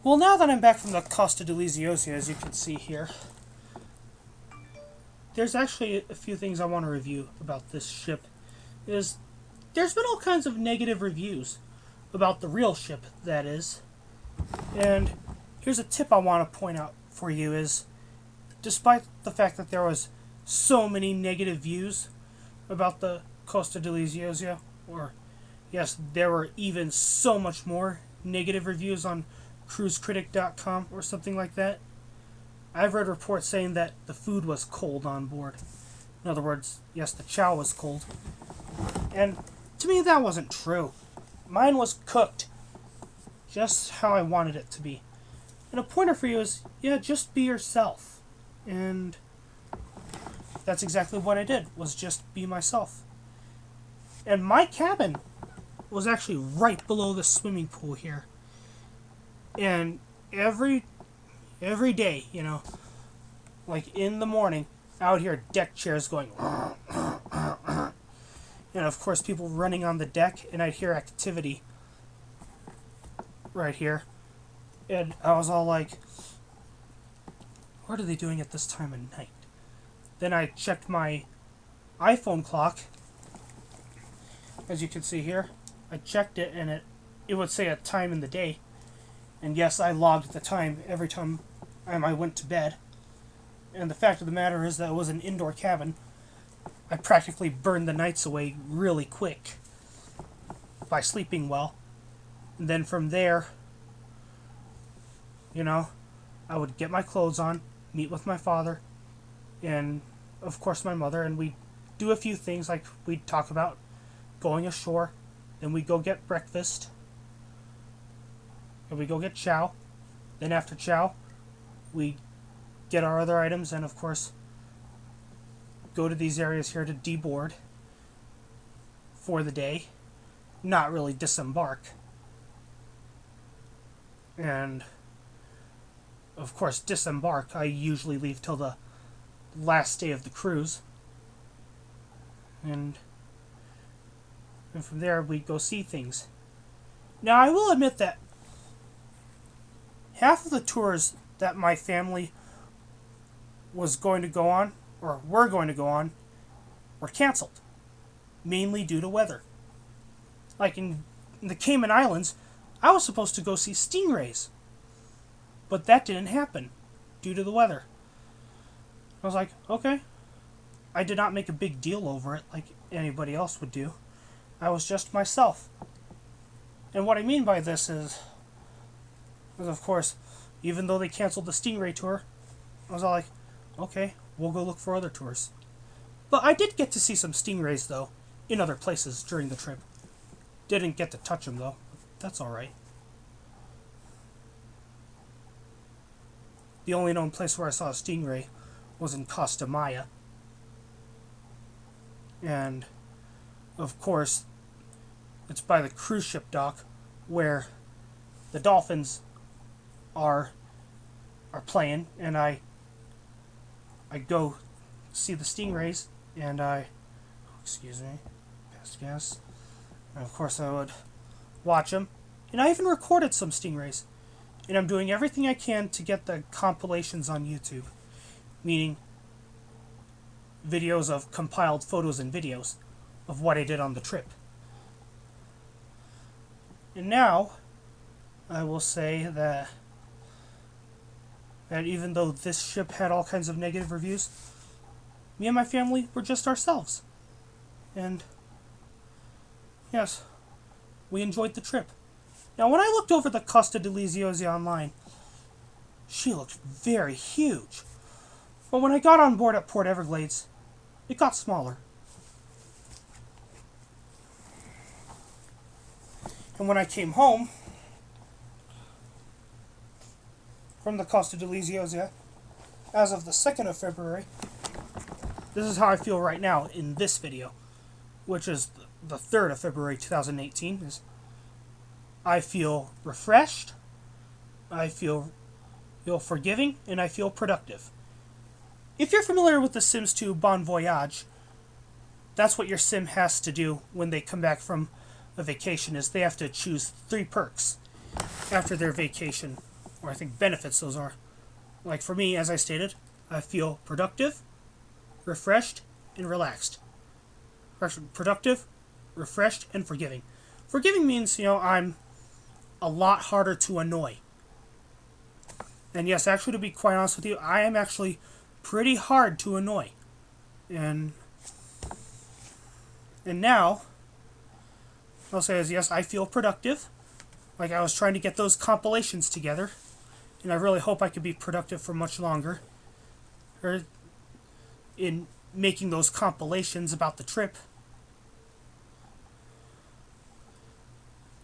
Well, now that I'm back from the Costa Deliziosa, as you can see here, there's actually a few things I want to review about this ship. There's been all kinds of negative reviews about the real ship, that is. And here's a tip I want to point out for you is, despite the fact that there was so many negative views about the Costa Deliziosa, or yes, there were even so much more negative reviews on cruisecritic.com or something like that. I've read reports saying that the food was cold on board. In other words, yes, the chow was cold. And to me, that wasn't true. Mine was cooked just how I wanted it to be. And a pointer for you is, yeah, just be yourself. And that's exactly what I did, was just be myself. And my cabin was actually right below the swimming pool here. And every day, you know, like in the morning, out here, deck chairs going, and of course people running on the deck, and I'd hear activity right here. And I was all like, what are they doing at this time of night? Then I checked my iPhone clock. As you can see here, I checked it, and it would say a time in the day. And yes, I logged the time every time I went to bed. And the fact of the matter is that it was an indoor cabin. I practically burned the nights away really quick by sleeping well. And then from there, you know, I would get my clothes on, meet with my father, and of course my mother, and we'd do a few things, like we'd talk about going ashore, then we'd go get breakfast, and we go get chow. Then after chow, we get our other items, and of course go to these areas here to deboard for the day. Not really disembark. And of course disembark, I usually leave till the last day of the cruise. And from there we go see things. Now I will admit that half of the tours that my family was going to go on, or were going to go on, were canceled. Mainly due to weather. Like in the Cayman Islands, I was supposed to go see stingrays. But that didn't happen due to the weather. I was like, okay. I did not make a big deal over it like anybody else would do. I was just myself. And what I mean by this is of course, even though they canceled the stingray tour, I was all like, okay, we'll go look for other tours. But I did get to see some stingrays, though, in other places during the trip. Didn't get to touch them, though. That's alright. The only known place where I saw a stingray was in Costa Maya. And, of course, it's by the cruise ship dock where the dolphins are playing, and I go see the stingrays, and excuse me, past gas, and of course I would watch them, and I even recorded some stingrays, and I'm doing everything I can to get the compilations on YouTube, meaning videos of compiled photos and videos of what I did on the trip. And now I will say that even though this ship had all kinds of negative reviews, me and my family were just ourselves. And yes, we enjoyed the trip. Now, when I looked over the Costa Deliziosa online, she looked very huge. But when I got on board at Port Everglades, it got smaller. And when I came home from the Costa Deliziosa, as of the 2nd of February, this is how I feel right now in this video, which is the 3rd of February 2018, is I feel refreshed, I feel forgiving, and I feel productive. If you're familiar with the Sims 2 Bon Voyage, that's what your sim has to do when they come back from a vacation, is they have to choose 3 perks after their vacation, or I think benefits those are. Like for me, as I stated, I feel productive, refreshed, and relaxed. Productive, refreshed, and forgiving. Forgiving means, I'm a lot harder to annoy. And yes, actually, to be quite honest with you, I am actually pretty hard to annoy. And now, I'll say is yes, I feel productive. Like I was trying to get those compilations together. And I really hope I could be productive for much longer. Or in making those compilations about the trip.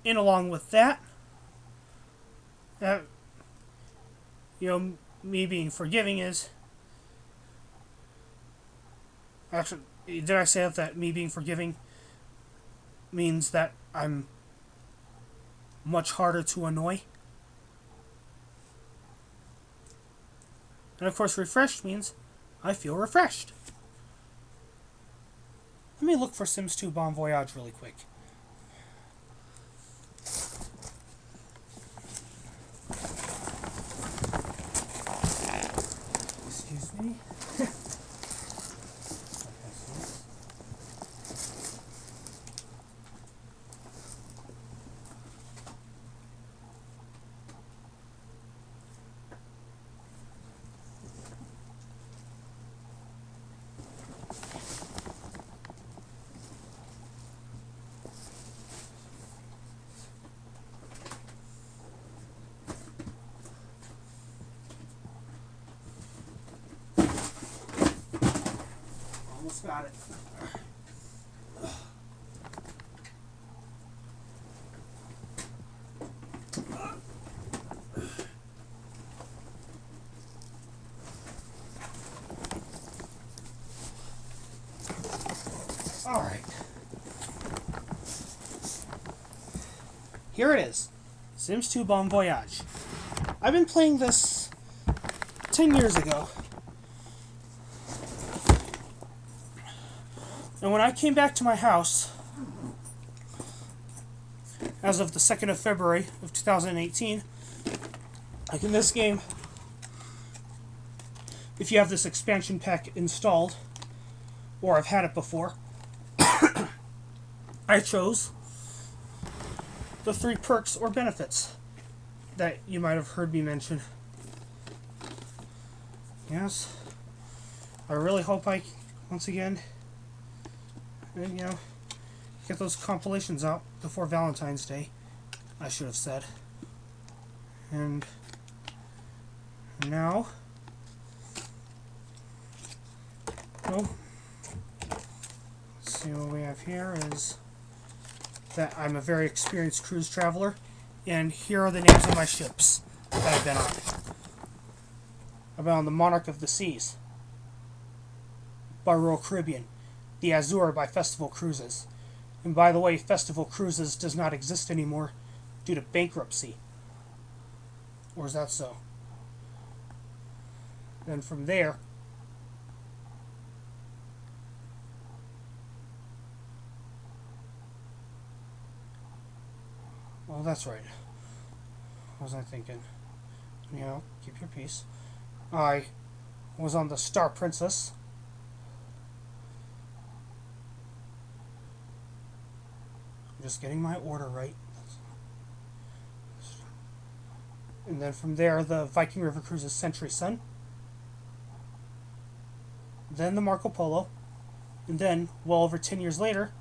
And along with that, me being forgiving is... Actually, did I say that me being forgiving means that I'm much harder to annoy? And of course, refreshed means I feel refreshed. Let me look for Sims 2 Bon Voyage really quick. Excuse me. Almost got it. Alright. Here it is. Sims 2 Bon Voyage. I've been playing this 10 years ago. And when I came back to my house, as of the 2nd of February of 2018, like in this game, if you have this expansion pack installed, or I've had it before, I chose the 3 perks or benefits that you might have heard me mention. Yes, I really hope I, once again, and get those compilations out before Valentine's Day, I should have said. And now, let's see what we have here is that I'm a very experienced cruise traveler, and here are the names of my ships that I've been on. I've been on the Monarch of the Seas by Royal Caribbean, the Azure by Festival Cruises. And by the way, Festival Cruises does not exist anymore due to bankruptcy. Or is that so? Then from there, well, that's right. What was I thinking? Keep your peace. I was on the Star Princess. Just getting my order right. And then from there, the Viking River Cruises Century Sun. Then the Marco Polo. And then, well over 10 years later,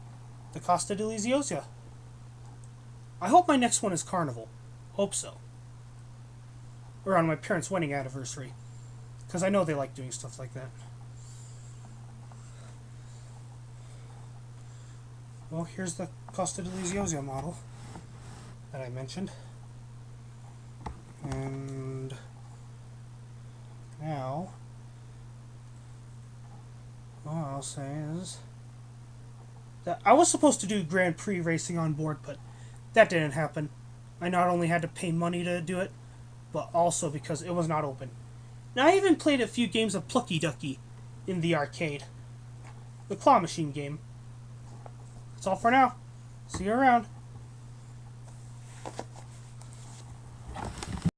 the Costa Deliziosa. I hope my next one is Carnival. Hope so. Around my parents' wedding anniversary. Because I know they like doing stuff like that. Well, here's the Costa Deliziosa model that I mentioned. And now, all I'll say is that I was supposed to do Grand Prix racing on board, but that didn't happen. I not only had to pay money to do it, but also because it was not open. Now, I even played a few games of Plucky Ducky in the arcade. The claw machine game. That's all for now. See you around.